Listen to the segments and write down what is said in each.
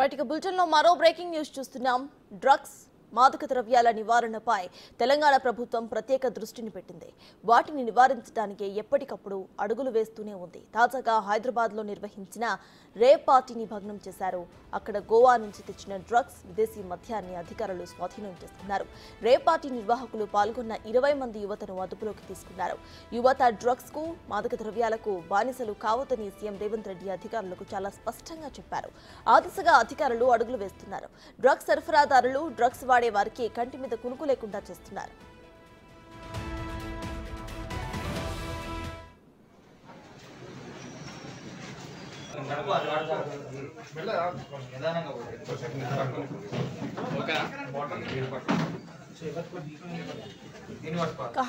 Right bulletin లో మరో breaking news చూస్తున్నాం. డ్రగ్స్ మాదక ద్రవ్యాల నివారణపై తెలంగాణ ప్రభుత్వం ప్రత్యేక దృష్టిని పెట్టింది. వాటిని నివారించడానికి ఎప్పటికప్పుడు అడుగులు వేస్తూనే ఉంది. తాజాగా హైదరాబాద్ లో నిర్వహించిన రేప్ పార్టీని భగ్నం చేశారు. అక్కడ గోవా నుంచి తెచ్చిన డ్రగ్స్ విదేశీ మద్యాన్ని అధికారులు స్వాధీనం చేసుకున్నారు. రేప్ పార్టీ నిర్వాహకులు పాల్గొన్న 20 మంది యువతను అదుపులోకి తీసుకున్నారు. యువత డ్రగ్స్ కు మాదక ద్రవ్యాలకు బానిసలు కావద్దని సీఎం రేవంత్ రెడ్డి అధికారులకు చాలా స్పష్టంగా చెప్పారు. ఆ దిశగా అధికారులు అడుగులు వేస్తున్నారు. డ్రగ్స్ సరఫరాదారులు డ్రగ్స్ వాడే వారికి కంటి మీద కునుకు లేకుండా చేస్తున్నారు.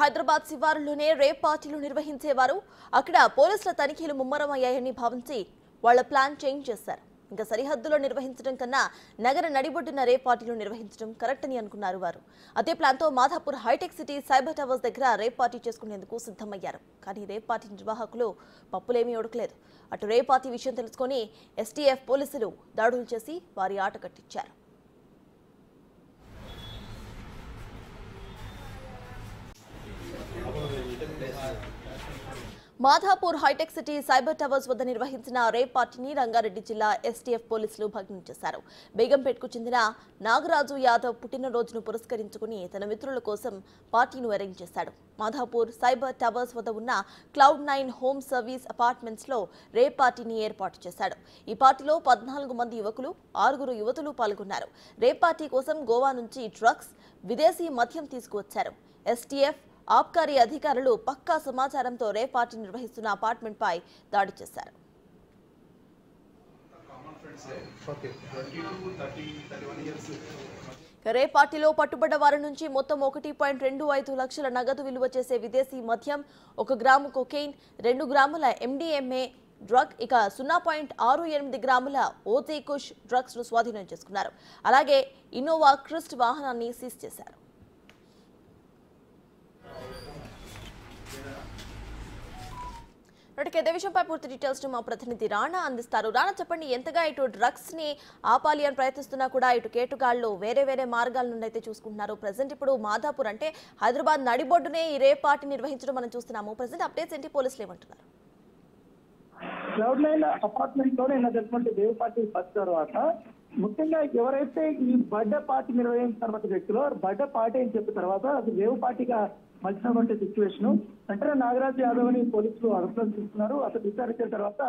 హైదరాబాద్ శివారులోనే రేప్ పార్టీలు నిర్వహించేవారు. అక్కడ పోలీసుల తనిఖీలు ముమ్మరమయ్యాయని భావించి వాళ్ల ప్లాన్ చేంజ్ చేశారు. ఇంకా సరిహద్దులో నిర్వహించడం కన్నా నగర నడిబొడ్డున రేప్ పార్టీలు నిర్వహించడం కరెక్ట్ అని అనుకున్నారు వారు. అదే ప్లాన్తో Madhapur hitech city cyber towers దగ్గర రేప్ పార్టీ చేసుకునేందుకు సిద్ధమయ్యారు. కానీ రేప్ పార్టీ నిర్వాహకులు పప్పులేమీ ఒడకలేదు. అటు రేప్ పార్టీ విషయం తెలుసుకొని ఎస్టీఎఫ్ పోలీసులు దాడులు చేసి వారి ఆట కట్టించారు. Madhapur hitech city cyber Towers వద్ద నిర్వహించిన రేప్ పార్టీని రంగారెడ్డి జిల్లా ఎస్టీఎఫ్ పోలీసులు భగ్నం చేశారు. బేగంపేట్కు చెందిన నాగరాజు యాదవ్ పుట్టినరోజును పురస్కరించుకుని తన మిత్రుల కోసం పార్టీని అరేంజ్ చేశాడు. మాధాపూర్ సైబర్ టవర్స్ వద్ద ఉన్న Cloud9 హోమ్ సర్వీస్ అపార్ట్మెంట్స్ లో రేప్ పార్టీని ఏర్పాటు చేశాడు. ఈ పార్టీలో 14 మంది యువకులు 6 యువతులు పాల్గొన్నారు. రేప్ పార్టీ కోసం గోవా నుంచి డ్రగ్స్, విదేశీ మద్యం తీసుకువచ్చారు. ఎస్టీఎఫ్ ఆబ్కారీ అధికారులు పక్కా సమాచారంతో రేప్ పార్టీ నిర్వహిస్తున్న అపార్ట్మెంట్ పై దాడి చేశారు. రేప్ పార్టీలో పట్టుబడ్డ వారి నుంచి మొత్తం 1.25 లక్షల నగదు విలువ చేసే విదేశీ మద్యం, 1 గ్రాము కొకైన్, 2 గ్రాముల MDMA డ్రగ్, ఇక 0.68 గ్రాముల ఓజీ కుష్ డ్రగ్స్ ను స్వాధీనం చేసుకున్నారు. అలాగే ఇన్నోవా క్రిస్ట్ వాహనాన్ని సీజ్ చేశారు. ఇదే విషయంపై పూర్తి డీటెయిల్స్ మా ప్రతినిధి రాణా అందిస్తారు. రాణా, చెప్పండి, ఎంతగా ఇటు డ్రగ్స్ ని ఆపాలి అని ప్రయత్నిస్తున్నా కూడా ఇటు కేటుగాళ్లు వేరే మార్గాల నుండి అయితే చూసుకుంటున్నారు. ప్రెసెంట్ ఇప్పుడు మాధాపూర్ అంటే హైదరాబాద్ నడిబొడ్డునే ఈ రేప్ పార్టీ నిర్వహించడం మనం చూస్తున్నాము. ప్రెసెంట్ అప్డేట్స్ ఏంటి, పోలీసులు ఏమంటున్నారు? Cloud9 అపార్ట్మెంట్ లోనే జరిగినటువంటి రేవ్ పార్టీ ఫస్ట్ తర్వాత ముఖ్యంగా ఎవరైతే ఈ బర్త్డే పార్టీ నిర్వహించిన వ్యక్తులు బర్త్డే పార్టీ అని చెప్పిన తర్వాత అది రేవ్ పార్టీగా మలిచినటువంటి సిచ్యువేషన్. వెంటనే నాగరాజ్ యాదవ్ అని పోలీసులు అదుపులోకి తీసుకున్నారు. అతను విచారించిన తర్వాత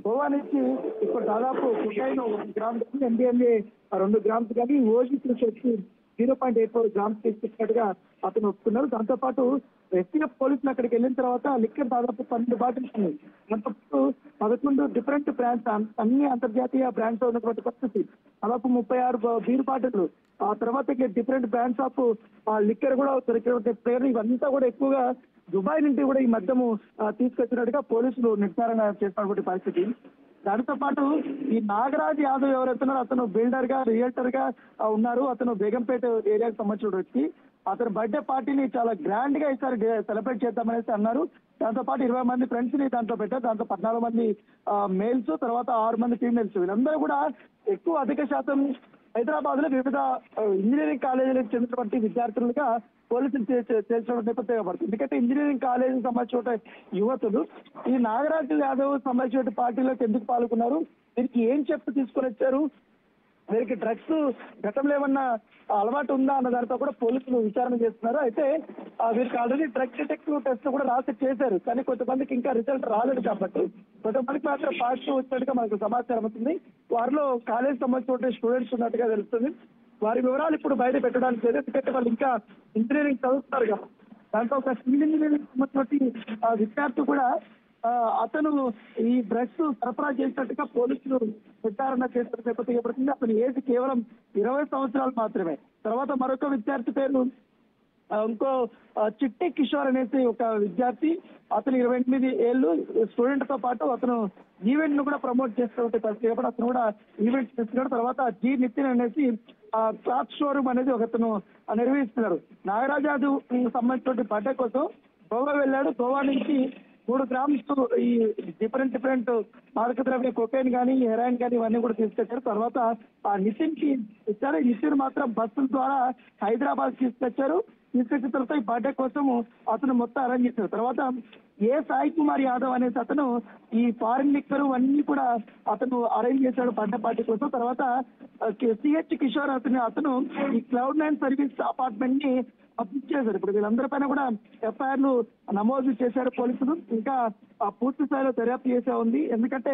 గోవా నుంచి ఇప్పుడు దాదాపు కొకైన్ 1 గ్రామ్, MDMA 2 గ్రామ్స్ కానీ ఓజీ వచ్చి 0.84 గ్రామ్స్ తీసుకున్నట్టుగా అతను ఒప్పుకున్నారు. దాంతోపాటు ఎస్టీఎఫ్ పోలీసులు అక్కడికి వెళ్ళిన తర్వాత లిక్కర్ దాదాపు 12 బాటిల్స్ ఉన్నాయి. దాంతో 11 డిఫరెంట్ బ్రాండ్స్, అన్ని అంతర్జాతీయ బ్రాండ్స్ ఉన్నటువంటి పరిస్థితి. దాదాపు 36 బీర్ బాటిల్, ఆ తర్వాత డిఫరెంట్ బ్రాండ్స్ ఆఫ్ లిక్కర్ కూడా దొరికినటువంటి ఇవంతా కూడా ఎక్కువగా దుబాయ్ నుండి కూడా ఈ మద్యము తీసుకొచ్చినట్టుగా పోలీసులు నిర్ధారణ చేసినటువంటి పరిస్థితి. దానితో పాటు ఈ నాగరాజ్ యాదవ్ ఎవరైతున్నారో అతను బిల్డర్ గా, రియల్టర్ గా ఉన్నారు. అతను బేగంపేట ఏరియాకి సంబంధించిన వ్యక్తి. అతని బర్త్డే పార్టీని చాలా గ్రాండ్ గా ఈసారి సెలబ్రేట్ చేద్దామనేసి అన్నారు. దాంతో పాటు 20 మంది ఫ్రెండ్స్ ని దాంట్లో పెట్టారు. దాంతో 14 మంది మేల్స్, తర్వాత 6 మంది ఫీమేల్స్. వీళ్ళందరూ కూడా అధిక శాతం హైదరాబాద్ లో వివిధ ఇంజనీరింగ్ కాలేజీలకు చెందినటువంటి విద్యార్థులుగా పోలీసులు చేర్చడం నేపథ్యంగా పడుతుంది. ఎందుకంటే ఇంజనీరింగ్ కాలేజీకి సంబంధించిన యువతులు ఈ నాగరాజు యాదవ్ సంబంధించిన పార్టీలోకి ఎందుకు పాల్గొన్నారు, దీనికి ఏం చెప్పి తీసుకొని వచ్చారు, వీరికి డ్రగ్స్ గతంలో ఏమన్నా అలవాటు ఉందా అన్న దానితో కూడా పోలీసులు విచారణ చేస్తున్నారు. అయితే వీరికి ఆల్రెడీ డ్రగ్ డిటెక్టివ్ టెస్ట్ కూడా రాసి చేశారు. కానీ కొంతమందికి ఇంకా రిజల్ట్ రాలేదు కాబట్టి కొంతమందికి మాత్రం పాజిటివ్ వచ్చినట్టుగా మనకు సమాచారం అవుతుంది. వారిలో కాలేజ్ సంబంధించిన స్టూడెంట్స్ ఉన్నట్టుగా తెలుస్తుంది. వారి వివరాలు ఇప్పుడు బయట పెట్టడానికి లేదు, ఎందుకంటే వాళ్ళు ఇంకా ఇంజనీరింగ్ చదువుతున్నారు కదా. దాంట్లో ఒక సివిల్ ఇంజనీరింగ్ సంబంధించిన విద్యార్థి కూడా అతను ఈ డ్రగ్స్ సరఫరా చేసినట్టుగా పోలీసులు విచారణ చేస్తున్న నేపథ్యం పడుతుంది. అతని ఏజ్ కేవలం 20 సంవత్సరాలు మాత్రమే. తర్వాత మరొక విద్యార్థి పేరు ఇంకో చిట్టి కిషోర్ అనేసి ఒక విద్యార్థి, అతను 28 ఏళ్ళు, స్టూడెంట్ తో పాటు అతను ఈవెంట్ ను కూడా ప్రమోట్ చేస్తున్నట్టు పరిస్థితి. అతను కూడా ఈవెంట్స్ చేస్తున్నాడు. తర్వాత జి నితిన్ అనేసి క్లాత్ షోరూమ్ అనేది ఒకతను నిర్వహిస్తున్నారు. నాగరాజు సంబంధించిన బర్త్డే కోసం గోవా వెళ్ళాడు. గోవా నుంచి 3 గ్రామ్స్ ఈ డిఫరెంట్ మాదక ద్రవ్య కొకైన్ కానీ హెరాయిన్ కానీ ఇవన్నీ కూడా తీసుకొచ్చారు. తర్వాత ఆ నితిన్ కి ఇచ్చారు. నితిన్ మాత్రం బస్సుల ద్వారా హైదరాబాద్ తీసుకొచ్చారు. తీసుకొచ్చిన తర్వాత ఈ బర్త్డే కోసం అతను మొత్తం అరేంజ్ చేశారు. తర్వాత సాయి కుమార్ యాదవ్ అనేసి అతను ఈ ఫారిన్ లిక్కర్ అన్ని కూడా అతను అరేంజ్ చేశాడు బర్త్డే పార్టీ కోసం. తర్వాత సిహెచ్ కిషోర్ అతను ఈ Cloud9 సర్వీస్ అపార్ట్మెంట్ ని బుక్ చేశారు. ఇప్పుడు వీళ్ళందరి పైన కూడా ఎఫ్ఐఆర్లు నమోదు చేశారు పోలీసులు. ఇంకా పూర్తి స్థాయిలో దర్యాప్తు చేసే ఉంది. ఎందుకంటే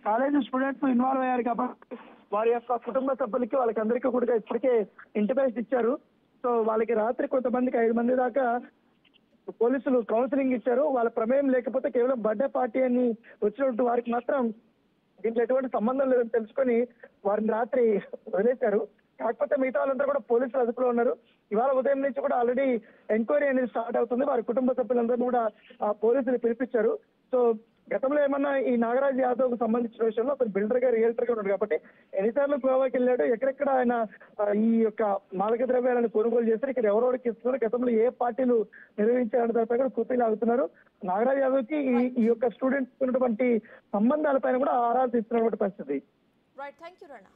కాలేజీ స్టూడెంట్స్ ఇన్వాల్వ్ అయ్యారు కాబట్టి వారి యొక్క కుటుంబ సభ్యులకి వాళ్ళకందరికీ కూడా ఇప్పటికే ఇంటిమేషన్ ఇచ్చారు. సో వాళ్ళకి రాత్రి కొంతమందికి 5 మంది దాకా పోలీసులు కౌన్సిలింగ్ ఇచ్చారు. వాళ్ళ ప్రమేయం లేకపోతే కేవలం బర్త్డే పార్టీ అని వచ్చినట్టు వారికి మాత్రం దీంట్లో ఎటువంటి సంబంధం లేదని తెలుసుకొని వారిని రాత్రి వదిలేశారు. కాకపోతే మిగతా వాళ్ళందరూ కూడా పోలీసులు అదుపులో ఉన్నారు. ఇవాళ ఉదయం నుంచి కూడా ఆల్రెడీ ఎంక్వైరీ అనేది స్టార్ట్ అవుతుంది. వారి కుటుంబ సభ్యులందరూ కూడా పోలీసులు పిలిపించారు. సో గతంలో ఏమన్నా ఈ నాగరాజ్ యాదవ్ కు సంబంధించిన విషయంలో అతను బిల్డర్ గా రియల్టర్ గా ఉన్నాడు కాబట్టి ఎన్నిసార్లు గోవాకి వెళ్ళాడు, ఎక్కడెక్కడ ఆయన ఈ యొక్క మాదక ద్రవ్యాలను కొనుగోలు చేస్తారు, ఇక్కడ ఎవరెవరికి ఇస్తున్నారు, గతంలో ఏ పార్టీలు నిర్వహించారనే దానిపై కూడా పూర్తిగా ఆగుతున్నారు. నాగరాజ్ యాదవ్ కి ఈ యొక్క స్టూడెంట్స్ ఉన్నటువంటి సంబంధాలపైన కూడా ఆరా తీస్తున్నటువంటి పరిస్థితి. Right, thank you Rana.